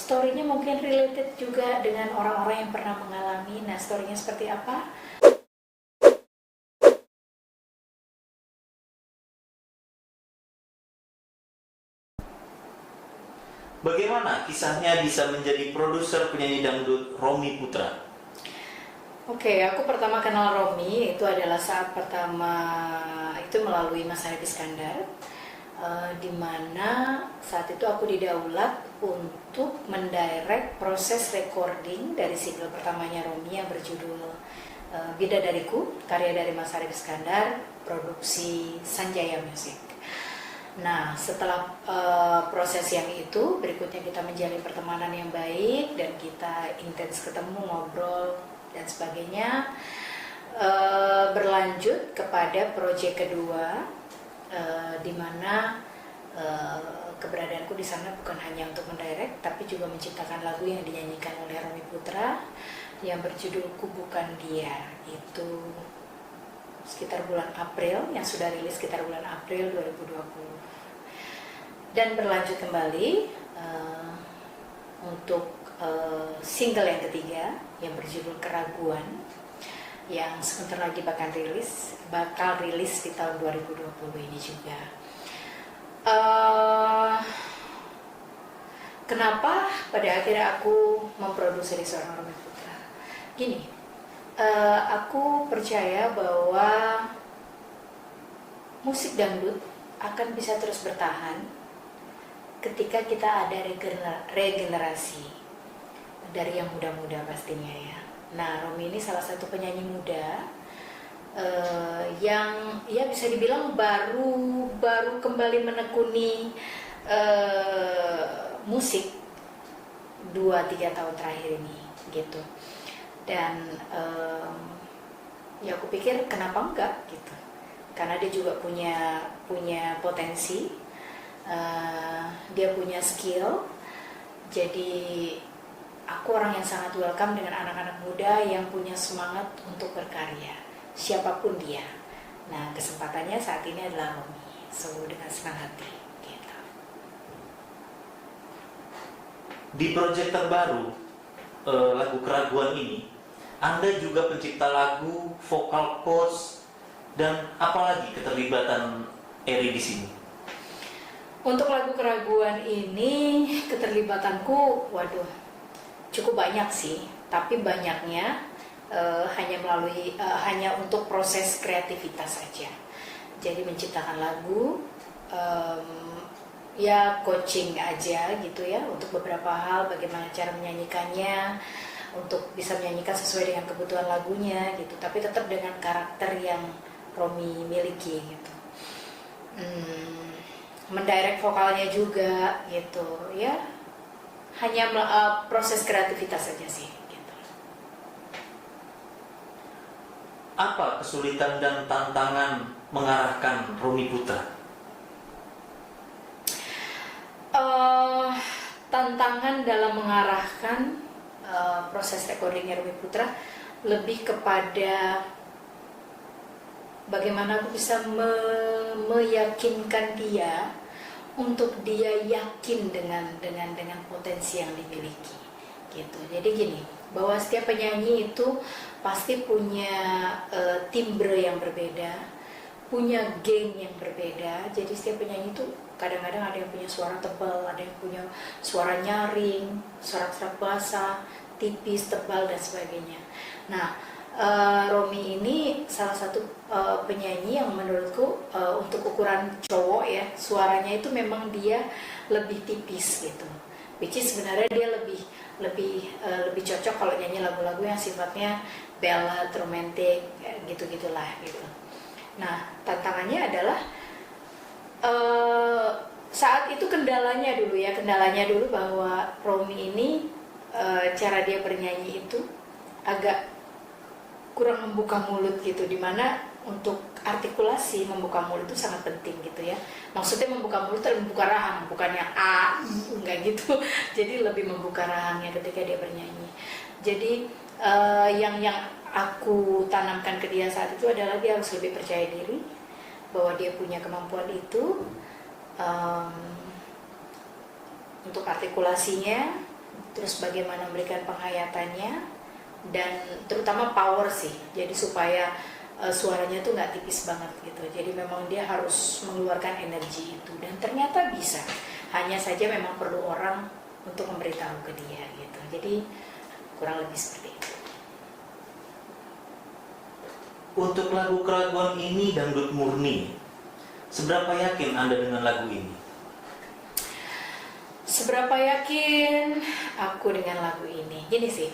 story-nya mungkin related juga dengan orang-orang yang pernah mengalami. Nah, story-nya seperti apa? Bagaimana kisahnya bisa menjadi produser penyanyi dangdut Romy Putra? Oke, aku pertama kenal Romy itu adalah saat pertama itu melalui Mas Haris Iskandar, di mana saat itu aku didaulat untuk mendirect proses recording dari single pertamanya Romy yang berjudul Bidadariku, karya dari Mas Haris Iskandar, produksi Sanjaya Music. Nah, setelah proses yang itu, berikutnya kita menjalin pertemanan yang baik dan kita intens ketemu, ngobrol dan sebagainya. Berlanjut kepada proyek kedua, di mana keberadaanku di sana bukan hanya untuk mendirect, tapi juga menciptakan lagu yang dinyanyikan oleh Romy Putra yang berjudul Ku Bukan Dia. Itu sekitar bulan April, yang sudah rilis sekitar bulan April 2020. Dan berlanjut kembali untuk single yang ketiga yang berjudul Keraguan, yang sebentar lagi bakal rilis di tahun 2020 ini juga. Kenapa pada akhirnya aku memproduksi seorang Romy Putra? Gini, aku percaya bahwa musik dangdut akan bisa terus bertahan ketika kita ada regenerasi dari yang muda-muda pastinya ya. Nah, Romy ini salah satu penyanyi muda yang ya bisa dibilang baru kembali menekuni musik 2-3 tahun terakhir ini gitu. Dan ya aku pikir kenapa enggak gitu, karena dia juga punya potensi, dia punya skill. Jadi aku orang yang sangat welcome dengan anak-anak muda yang punya semangat untuk berkarya, siapapun dia. Nah, kesempatannya saat ini adalah Romy, so dengan senang hati gitu. Di proyek terbaru lagu Keraguan ini, Anda juga pencipta lagu, vokal coach, dan apalagi keterlibatan Eri di sini? Untuk lagu Keraguan ini keterlibatanku, waduh, cukup banyak sih. Tapi banyaknya hanya untuk proses kreativitas saja. Jadi menciptakan lagu, ya coaching aja gitu ya untuk beberapa hal, bagaimana cara menyanyikannya, untuk bisa menyanyikan sesuai dengan kebutuhan lagunya gitu, tapi tetap dengan karakter yang Romy miliki gitu. Mendirect vokalnya juga gitu ya, hanya proses kreativitas saja sih gitu. Apa kesulitan dan tantangan mengarahkan Romy Putra? Tantangan dalam mengarahkan proses recordingnya Romy Putra lebih kepada bagaimana aku bisa meyakinkan dia untuk dia yakin dengan potensi yang dimiliki gitu. Jadi gini, bahwa setiap penyanyi itu pasti punya timbre yang berbeda, punya gain yang berbeda. Jadi setiap penyanyi itu kadang-kadang ada yang punya suara tebal, ada yang punya suara nyaring, serak-serak basah, tipis, tebal dan sebagainya. Nah, Romy ini salah satu penyanyi yang menurutku untuk ukuran cowok ya, suaranya itu memang dia lebih tipis gitu. Which is sebenarnya dia lebih cocok kalau nyanyi lagu-lagu yang sifatnya ballad, romantic, gitu-gitulah gitu. Nah, tantangannya adalah saat itu kendalanya dulu bahwa Romy ini cara dia bernyanyi itu agak kurang membuka mulut gitu, dimana untuk artikulasi membuka mulut itu sangat penting gitu ya. Maksudnya membuka mulut dan membuka rahang, bukannya a, enggak gitu. Jadi lebih membuka rahangnya ketika dia bernyanyi. Jadi yang aku tanamkan ke dia saat itu adalah dia harus lebih percaya diri bahwa dia punya kemampuan itu untuk artikulasinya, terus bagaimana memberikan penghayatannya, dan terutama power sih, jadi supaya suaranya tuh nggak tipis banget gitu. Jadi memang dia harus mengeluarkan energi itu, dan ternyata bisa. Hanya saja memang perlu orang untuk memberitahu ke dia gitu. Jadi kurang lebih seperti itu. Untuk lagu Keraguan ini dangdut murni, seberapa yakin Anda dengan lagu ini? Seberapa yakin aku dengan lagu ini? Gini sih,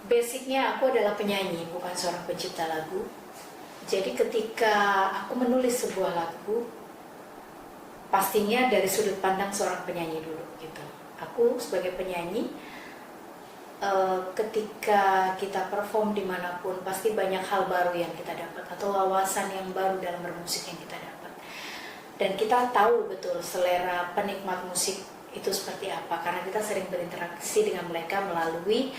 basicnya aku adalah penyanyi, bukan seorang pencipta lagu. Jadi ketika aku menulis sebuah lagu, pastinya dari sudut pandang seorang penyanyi dulu gitu. Aku sebagai penyanyi, ketika kita perform dimanapun, pasti banyak hal baru yang kita dapat, atau wawasan yang baru dalam bermusik yang kita dapat. Dan kita tahu betul selera penikmat musik itu seperti apa, karena kita sering berinteraksi dengan mereka melalui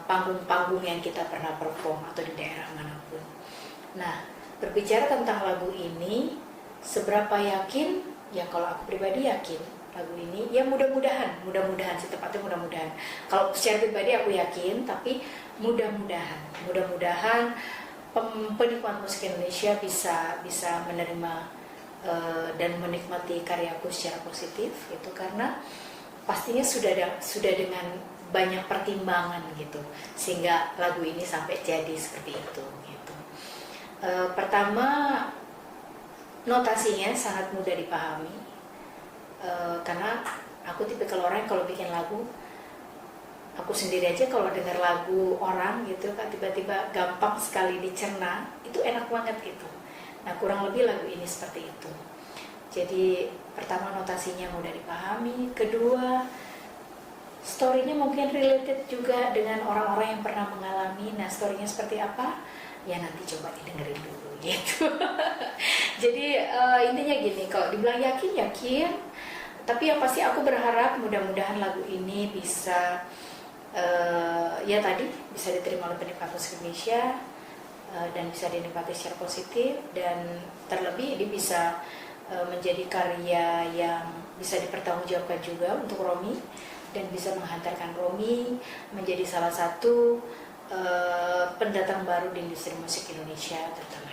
panggung-panggung yang kita pernah perform atau di daerah manapun. Nah, berbicara tentang lagu ini, seberapa yakin? Ya kalau aku pribadi yakin lagu ini, ya mudah-mudahan sih, tepatnya mudah-mudahan. Kalau secara pribadi aku yakin, tapi mudah-mudahan penikmat musik Indonesia bisa menerima dan menikmati karyaku secara positif gitu, karena pastinya sudah dengan banyak pertimbangan gitu, sehingga lagu ini sampai jadi seperti itu gitu. Pertama, notasinya sangat mudah dipahami, karena aku tipikal orang yang kalau bikin lagu, aku sendiri aja kalau dengar lagu orang gitu kan, tiba-tiba gampang sekali dicerna, itu enak banget gitu. Nah, kurang lebih lagu ini seperti itu. Jadi pertama, notasinya mudah dipahami. Kedua, story-nya mungkin related juga dengan orang-orang yang pernah mengalami. Nah, story-nya seperti apa? Ya nanti coba didengerin dulu gitu. Jadi intinya gini, kalau dibilang yakin, tapi yang pasti aku berharap mudah-mudahan lagu ini bisa ya tadi bisa diterima oleh penikmat musik Indonesia, dan bisa dinikmati secara positif, dan terlebih ini bisa menjadi karya yang bisa dipertanggungjawabkan juga untuk Romi, dan bisa menghantarkan Romi menjadi salah satu pendatang baru di industri musik Indonesia terutama